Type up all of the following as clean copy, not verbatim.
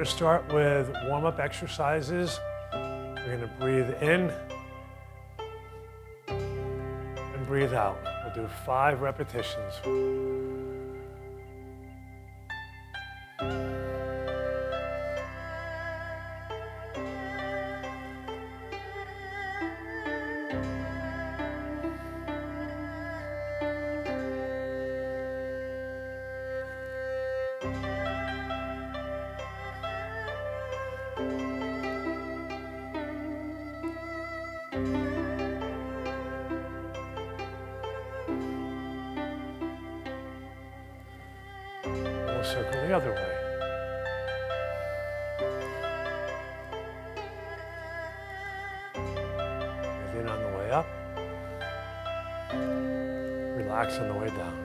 going to start with warm-up exercises. We're going to breathe in and breathe out. We'll do 5 repetitions. We'll circle the other way. Breathe in on the way up. Relax on the way down.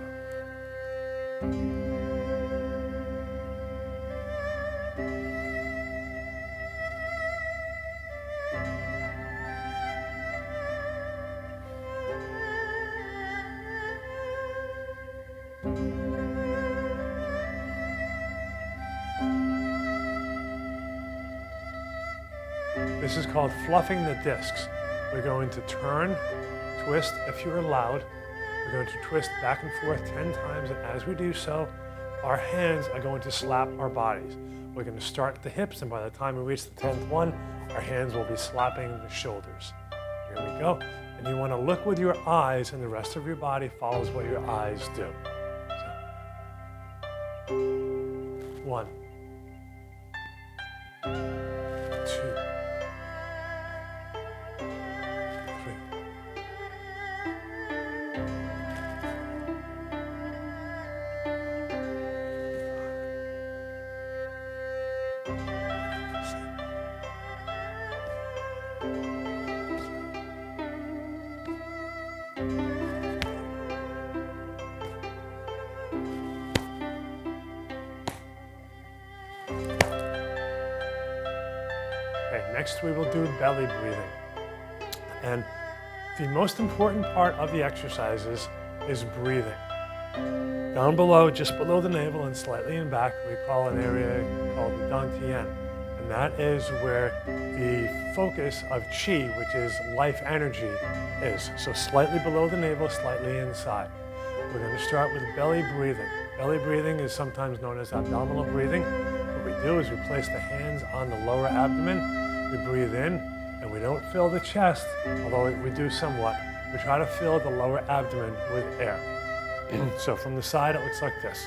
This is called fluffing the discs. We're going to turn, twist if you're allowed. We're going to twist back and forth 10 times, and as we do so, our hands are going to slap our bodies. We're going to start at the hips, and by the time we reach the 10th one, our hands will be slapping the shoulders. Here we go. And you want to look with your eyes, and the rest of your body follows what your eyes do. So, 1, 2, 3. Okay, next we will do belly breathing. And the most important part of the exercises is breathing. Down below, just below the navel and slightly in back, we call an area called the dantian. And that is where the focus of chi, which is life energy, is. So slightly below the navel, slightly inside. We're going to start with belly breathing. Belly breathing is sometimes known as abdominal breathing. What we do is we place the hands on the lower abdomen, we breathe in, and we don't fill the chest, although we do somewhat. We try to fill the lower abdomen with air. So from the side, it looks like this.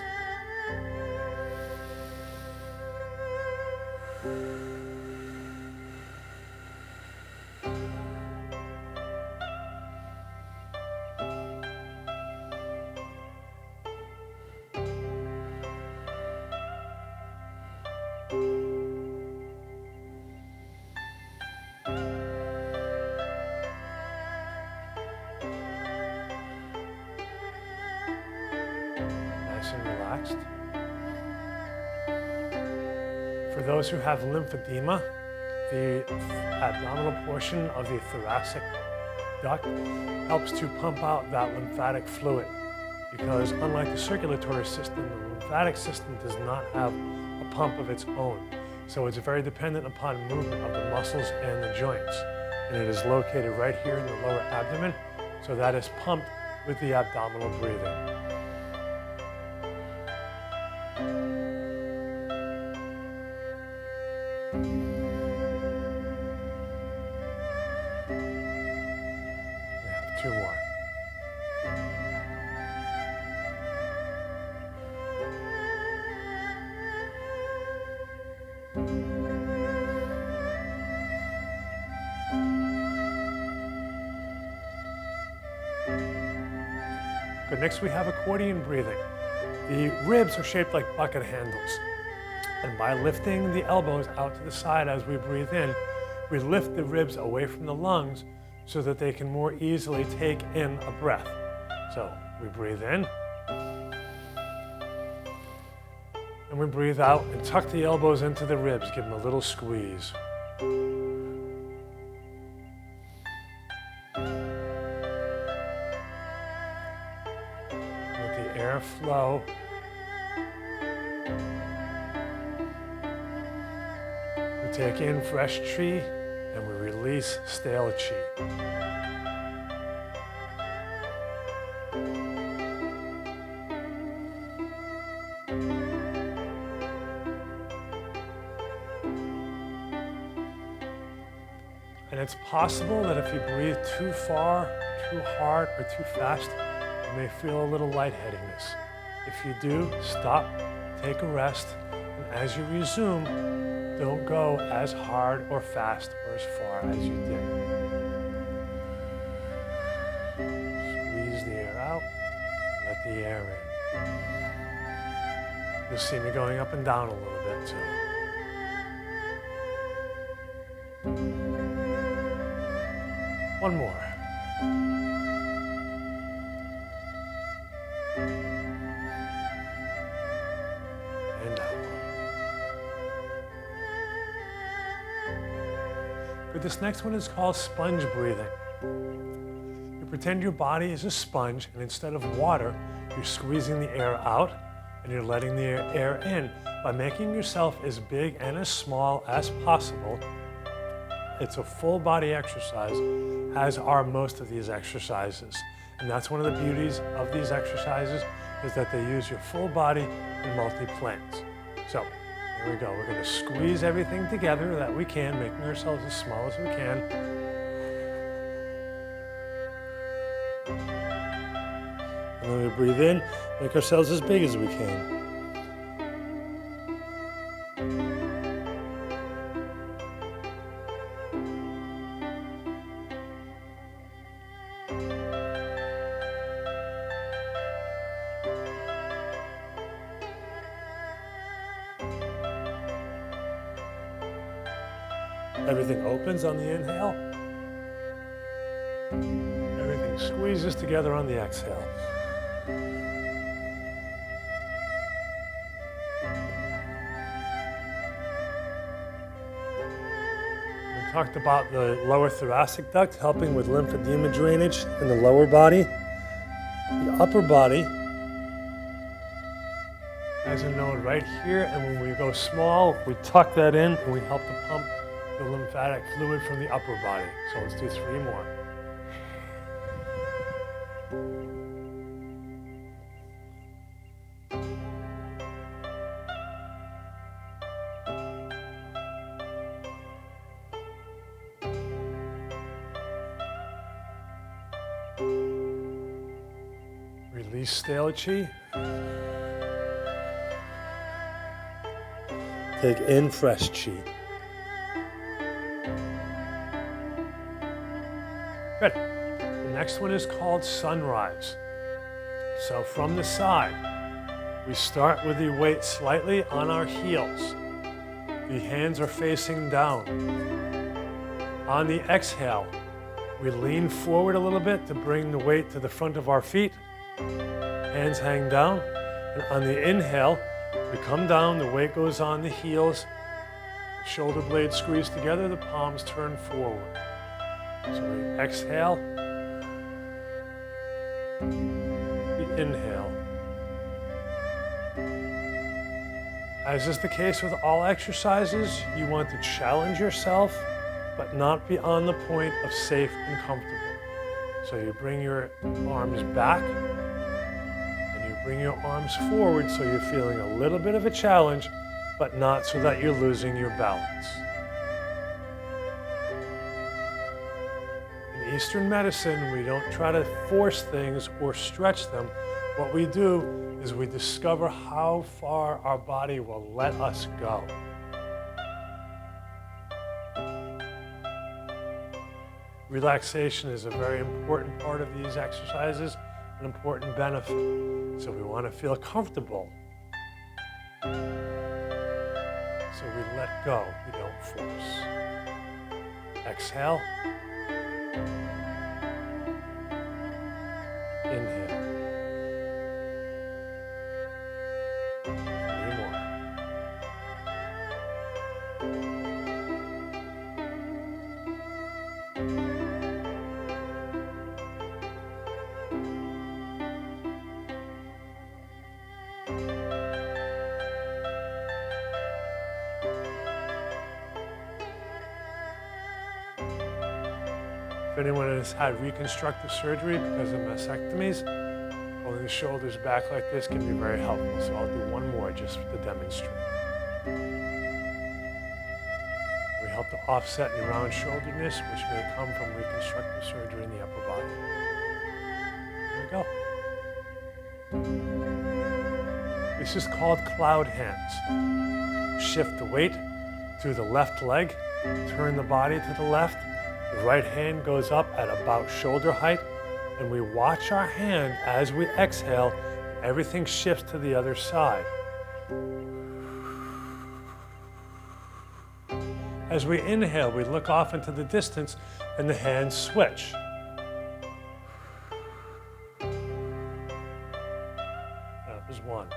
Nice and relaxed. For those who have lymphedema, the abdominal portion of the thoracic duct helps to pump out that lymphatic fluid, because unlike the circulatory system, the lymphatic system does not have a pump of its own. So it's very dependent upon movement of the muscles and the joints. And it is located right here in the lower abdomen, so that is pumped with the abdominal breathing. We have 2 more. Good. Next we have accordion breathing. The ribs are shaped like bucket handles. And by lifting the elbows out to the side as we breathe in, we lift the ribs away from the lungs so that they can more easily take in a breath. So we breathe in, and we breathe out and tuck the elbows into the ribs, give them a little squeeze. Let the air flow. take in fresh chi and we release stale chi. And it's possible that if you breathe too far, too hard, or too fast, you may feel a little lightheadedness. If you do, stop, take a rest, and as you resume, don't go as hard or fast or as far as you did. Squeeze the air out, let the air in. You'll see me going up and down a little bit too. One more. And down. But this next one is called sponge breathing. You pretend your body is a sponge, and instead of water, you're squeezing the air out and you're letting the air in by making yourself as big and as small as possible. It's a full body exercise, as are most of these exercises. And that's one of the beauties of these exercises, is that they use your full body in multi-planes. So here we go. We're going to squeeze everything together that we can, making ourselves as small as we can. And then we breathe in, make ourselves as big as we can. Everything opens on the inhale. Everything squeezes together on the exhale. We talked about the lower thoracic duct helping with lymphedema drainage in the lower body. The upper body has a node right here, and when we go small, we tuck that in and we help to pump the lymphatic fluid from the upper body. So let's do 3 more. Release stale chi. Take in fresh chi. Good. The next one is called sunrise. So from the side, we start with the weight slightly on our heels. The hands are facing down. On the exhale, we lean forward a little bit to bring the weight to the front of our feet. Hands hang down. And on the inhale, we come down, the weight goes on the heels. The shoulder blades squeeze together, the palms turn forward. So we exhale, we inhale. As is the case with all exercises, you want to challenge yourself, but not beyond the point of safe and comfortable. So you bring your arms back, and you bring your arms forward so you're feeling a little bit of a challenge, but not so that you're losing your balance. In Eastern medicine, we don't try to force things or stretch them. What we do is we discover how far our body will let us go. Relaxation is a very important part of these exercises, an important benefit. So we want to feel comfortable. So we let go, we don't force. Exhale. Inhale. 3 more. anyone has had reconstructive surgery because of mastectomies, pulling the shoulders back like this can be very helpful. So I'll do one more just to demonstrate. We help to offset any round shoulderedness, which may come from reconstructive surgery in the upper body. There we go. This is called cloud hands. Shift the weight through the left leg, turn the body to the left. The right hand goes up at about shoulder height, and we watch our hand as we exhale. Everything shifts to the other side. As we inhale, we look off into the distance and the hands switch. That was one.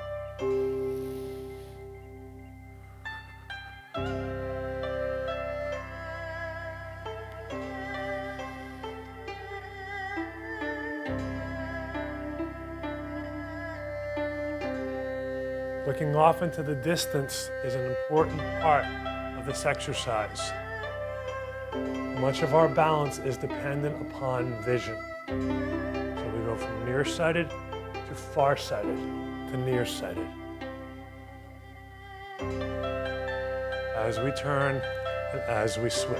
Looking off into the distance is an important part of this exercise. Much of our balance is dependent upon vision. So we go from nearsighted to farsighted to nearsighted. As we turn and as we switch.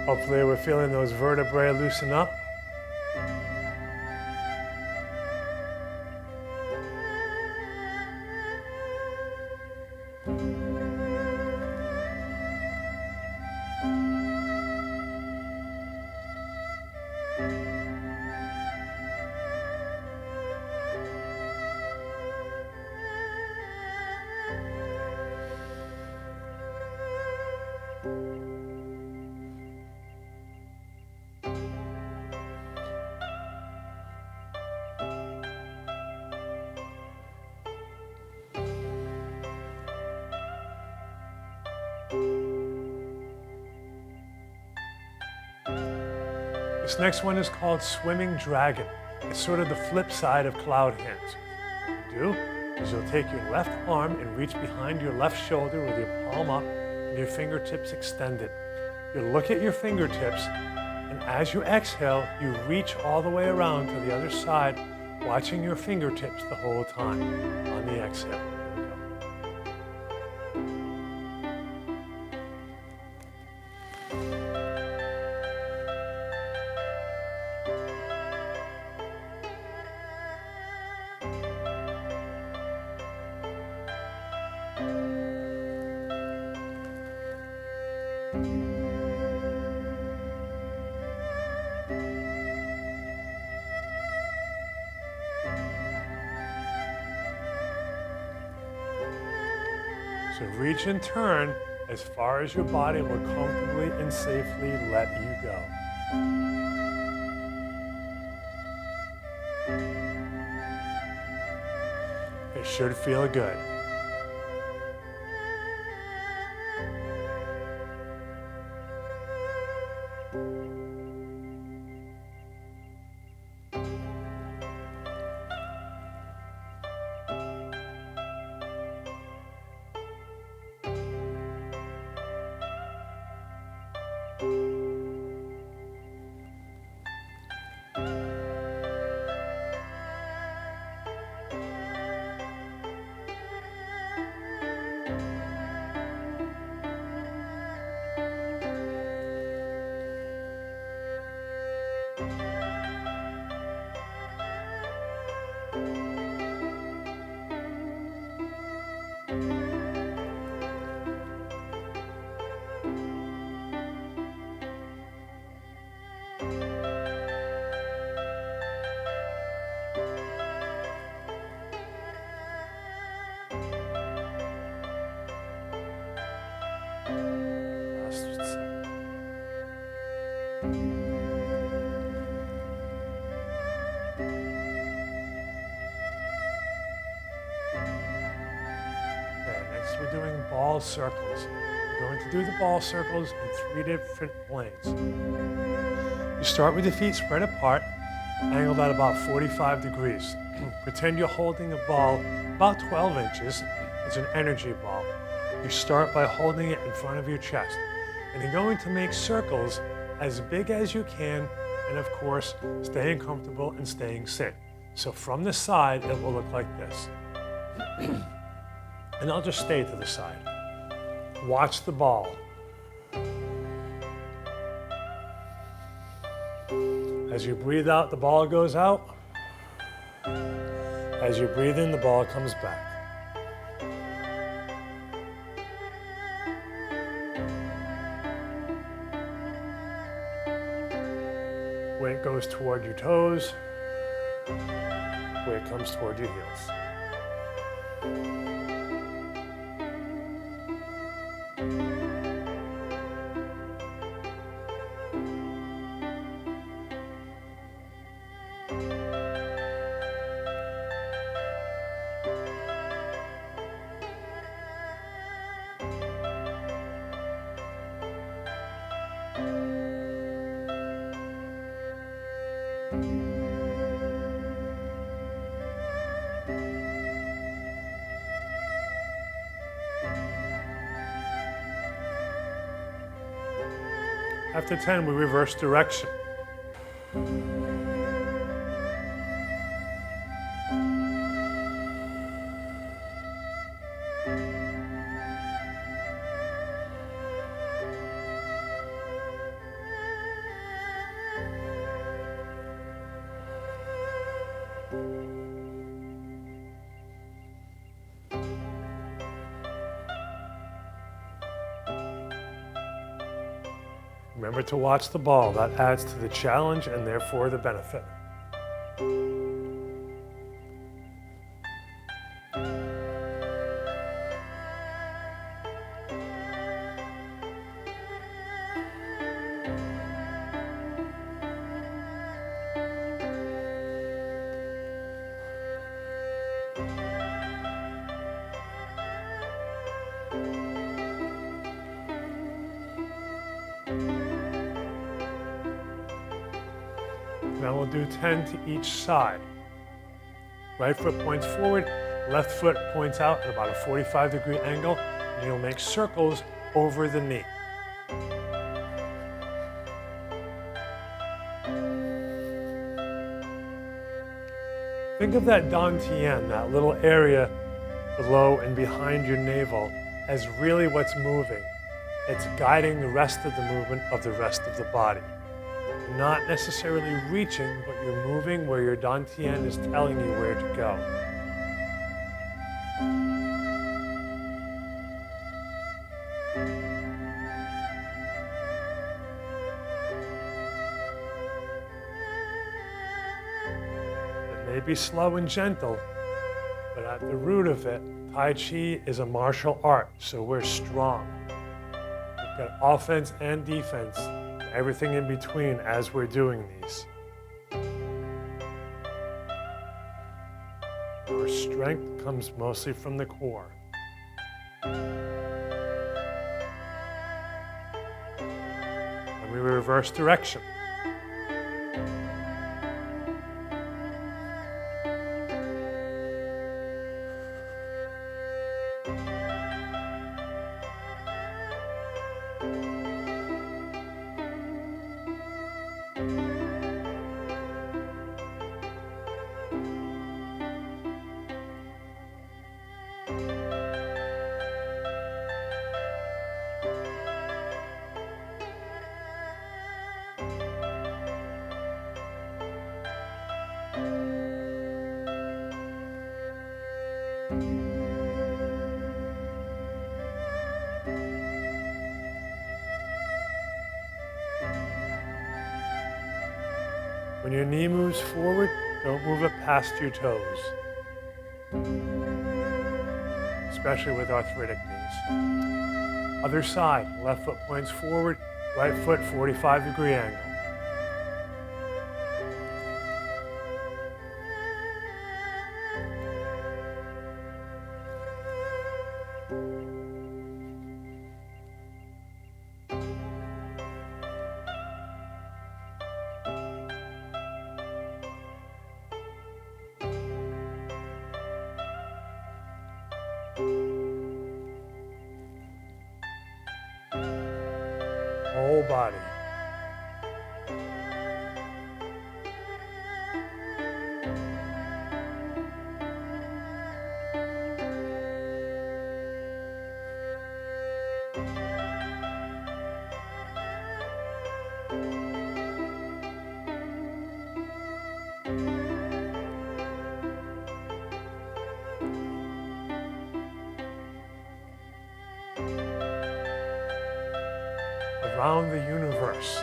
Hopefully we're feeling those vertebrae loosen up. This next one is called Swimming Dragon. It's sort of the flip side of cloud hands. What you do is you'll take your left arm and reach behind your left shoulder with your palm up and your fingertips extended. You'll look at your fingertips, and as you exhale, you reach all the way around to the other side, watching your fingertips the whole time on the exhale. So reach and turn as far as your body will comfortably and safely let you go. It should feel good. We're doing ball circles. We're going to do the ball circles in 3 different planes. You start with the feet spread apart, angled at about 45 degrees. Pretend you're holding a ball about 12 inches. It's an energy ball. You start by holding it in front of your chest, and you're going to make circles as big as you can, and of course, staying comfortable and staying safe. So from the side, it will look like this. And I'll just stay to the side. Watch the ball. As you breathe out, the ball goes out. As you breathe in, the ball comes back. Weight goes toward your toes. Weight comes toward your heels. After 10, we reverse direction. Remember to watch the ball. That adds to the challenge and therefore the benefit. Now we'll do 10 to each side. Right foot points forward, left foot points out at about a 45-degree angle, and you'll make circles over the knee. Think of that dantian, that little area below and behind your navel, as really what's moving. It's guiding the rest of the movement of the rest of the body. Not necessarily reaching, but you're moving where your dantian is telling you where to go. It may be slow and gentle, but at the root of it, Tai Chi is a martial art, so we're strong. We've got offense and defense. Everything in between as we're doing these. Our strength comes mostly from the core. And we reverse direction. When your knee moves forward, don't move it past your toes, especially with arthritic knees. Other side, left foot points forward, right foot 45-degree angle. whole body. Around the universe.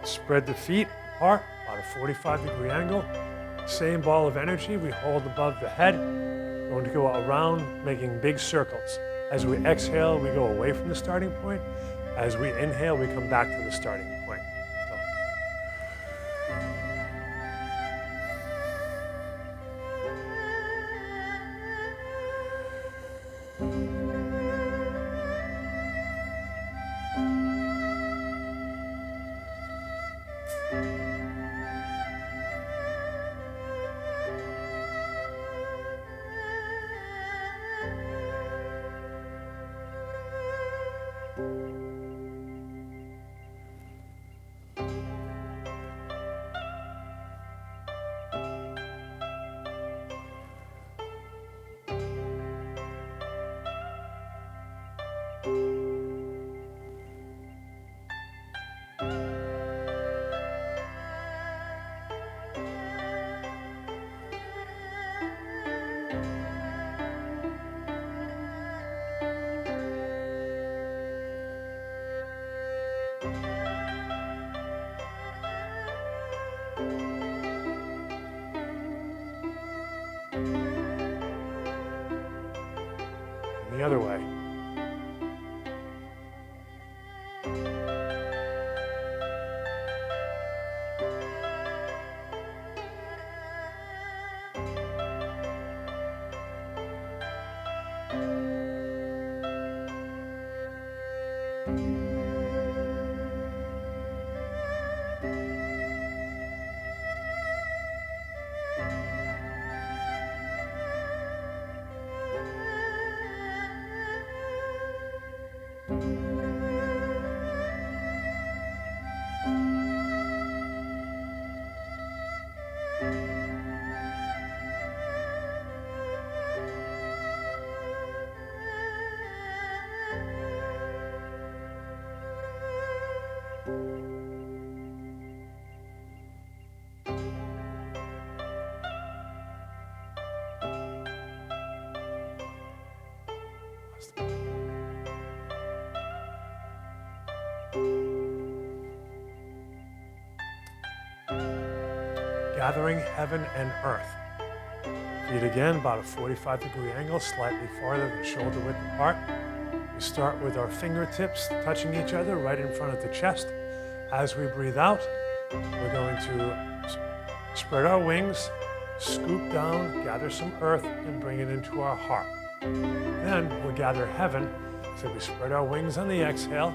Spread the feet apart, about a 45-degree angle. Same ball of energy we hold above the head. We're going to go around making big circles. As we exhale, we go away from the starting point. As we inhale, we come back to the starting point. The other way. Gathering heaven and earth. Feet again, about a 45-degree angle, slightly farther than shoulder width apart. We start with our fingertips touching each other right in front of the chest. As we breathe out, we're going to spread our wings, scoop down, gather some earth, and bring it into our heart. Then we'll gather heaven, so we spread our wings on the exhale,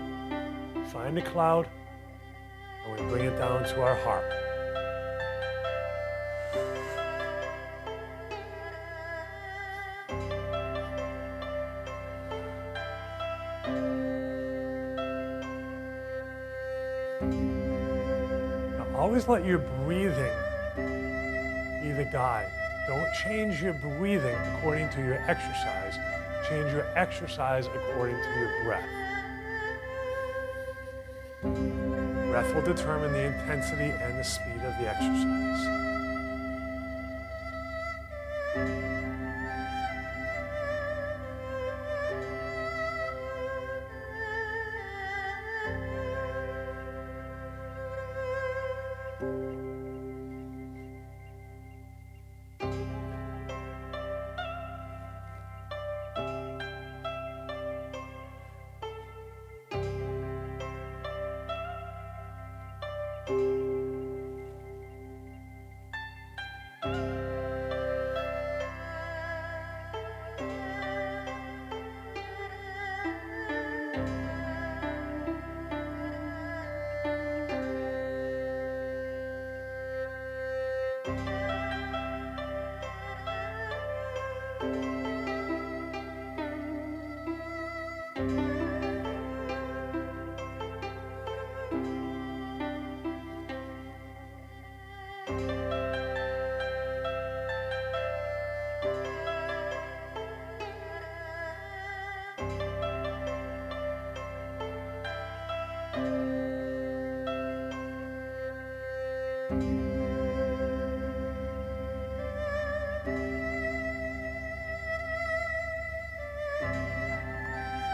find a cloud, and we bring it down to our heart. Always let your breathing be the guide. Don't change your breathing according to your exercise. Change your exercise according to your breath. Breath will determine the intensity and the speed of the exercise.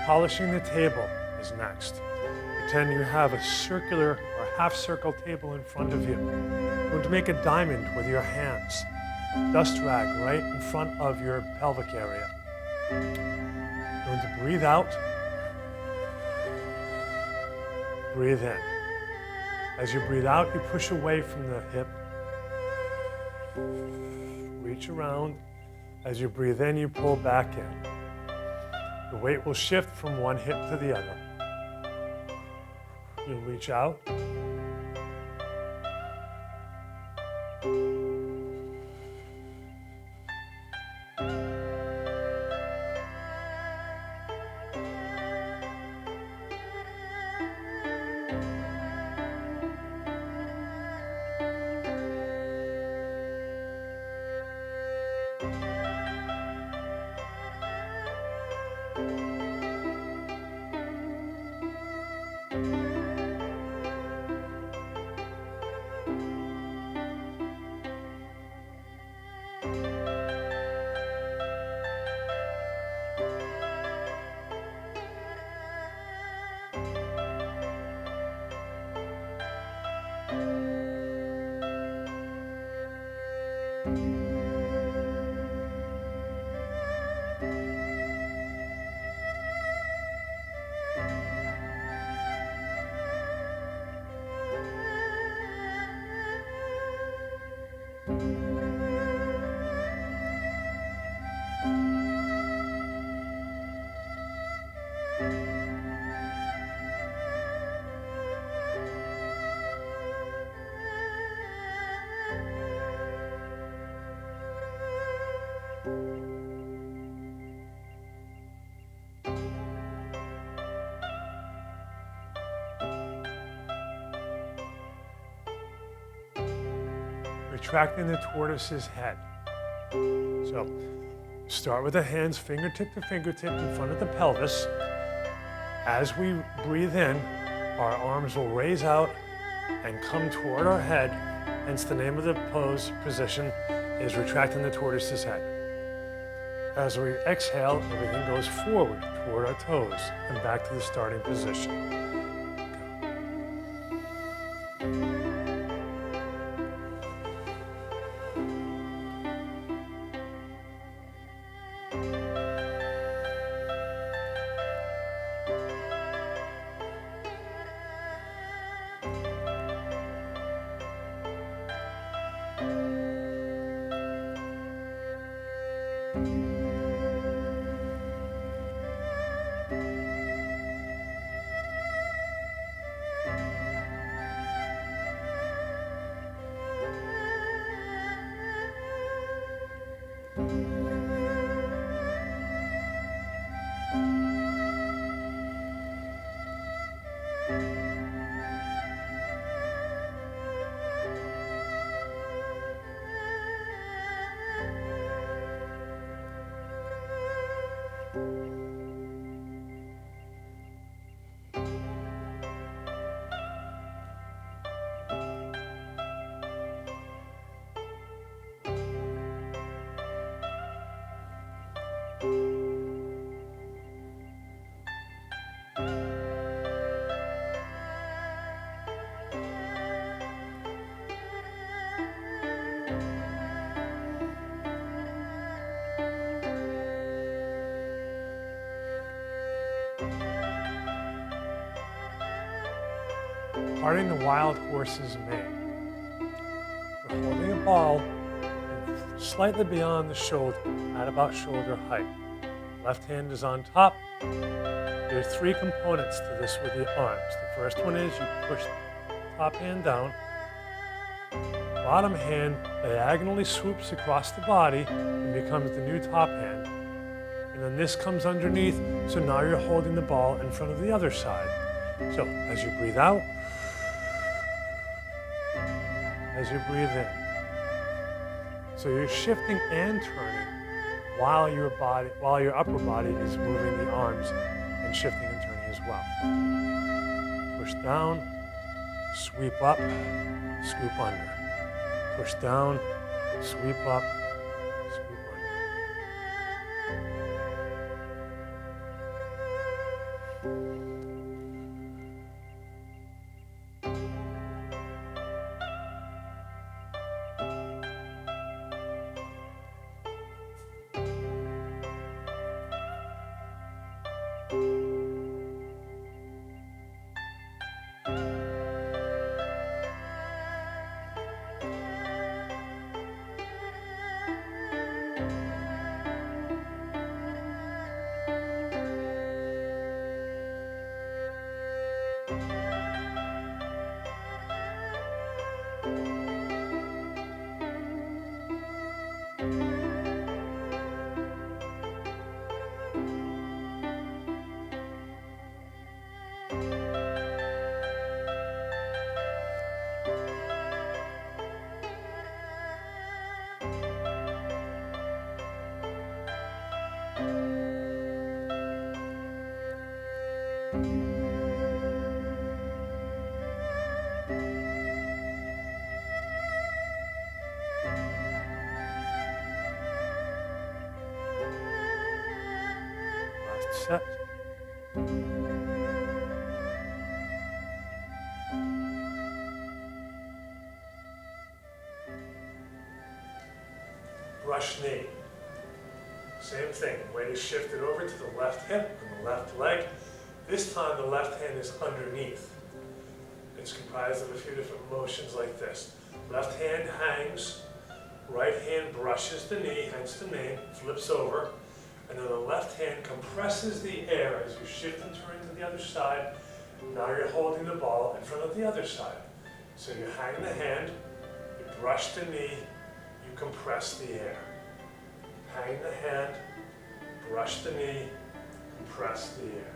Polishing the table is next. Pretend you have a circular or half circle table in front of you. You're going to make a diamond with your hands. Dust rag right in front of your pelvic area. You're going to breathe out. Breathe in. As you breathe out, you push away from the hip. Reach around. As you breathe in, you pull back in. The weight will shift from one hip to the other. You reach out. Retracting the tortoise's head. So start with the hands fingertip to fingertip in front of the pelvis. As we breathe in, our arms will raise out and come toward our head. Hence the name of the pose position is retracting the tortoise's head. As we exhale, everything goes forward toward our toes and back to the starting position. Parting the wild horse's mane. We're holding a ball slightly beyond the shoulder, at about shoulder height. Left hand is on top. There are three components to this with the arms. The first one is you push the top hand down. Bottom hand diagonally swoops across the body and becomes the new top hand. And then this comes underneath, so now you're holding the ball in front of the other side. So as you breathe out, as you breathe in. So you're shifting and turning while your upper body is moving the arms and shifting and turning as well. Push down, sweep up, scoop under. Push down, sweep up, scoop under. Last set. Brush knee. Same thing, way to shift it over to the left hip and the left leg. This time the left hand is underneath. It's comprised of a few different motions like this. Left hand hangs, right hand brushes the knee, hence the name, flips over, and then the left hand compresses the air as you shift and turn to the other side. Now you're holding the ball in front of the other side. So you hang the hand, you brush the knee, you compress the air. Hang the hand, brush the knee, compress the air.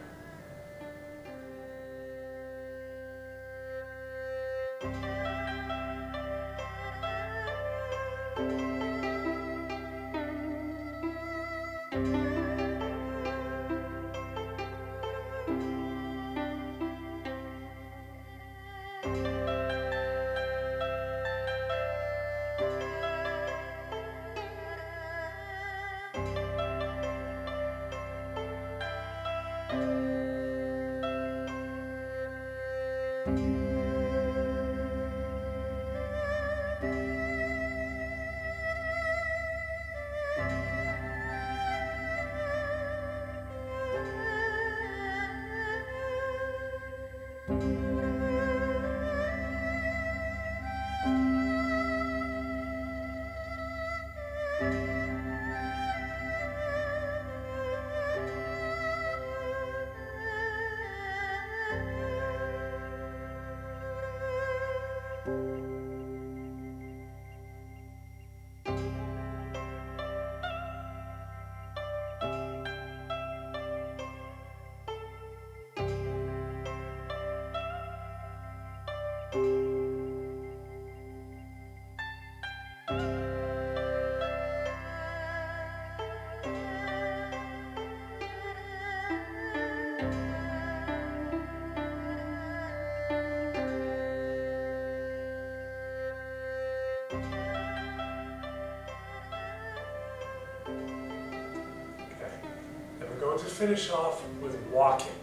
To finish off with walking,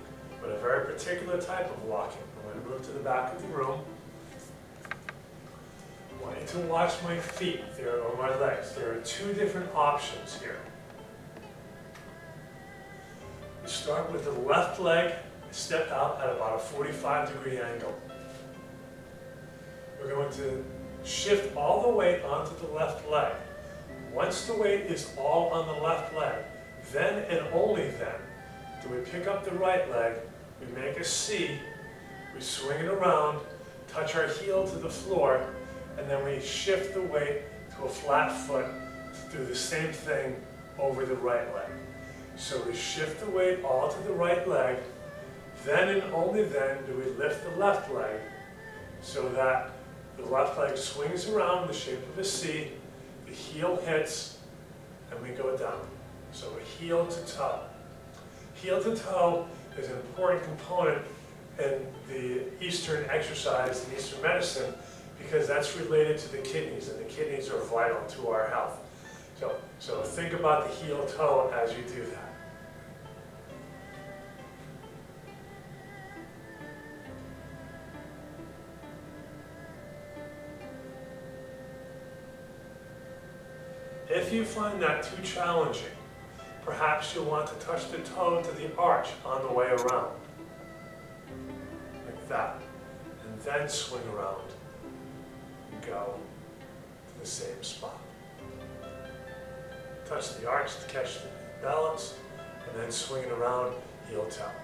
but a very particular type of walking. I'm going to move to the back of the room. I want you to watch my feet there, or my legs. There are two different options here. You start with the left leg, step out at about a 45-degree angle. We're going to shift all the weight onto the left leg. Once the weight is all on the left leg, then and only then do we pick up the right leg, we make a C, we swing it around, touch our heel to the floor, and then we shift the weight to a flat foot, do the same thing over the right leg. So we shift the weight all to the right leg, then and only then do we lift the left leg so that the left leg swings around in the shape of a C, the heel hits, and we go down. So heel to toe. Heel to toe is an important component in the Eastern exercise and Eastern medicine because that's related to the kidneys, and the kidneys are vital to our health. So think about the heel toe as you do that. If you find that too challenging, perhaps you'll want to touch the toe to the arch on the way around, like that, and then swing around and go to the same spot. Touch the arch to catch the balance, and then swing it around heel toe.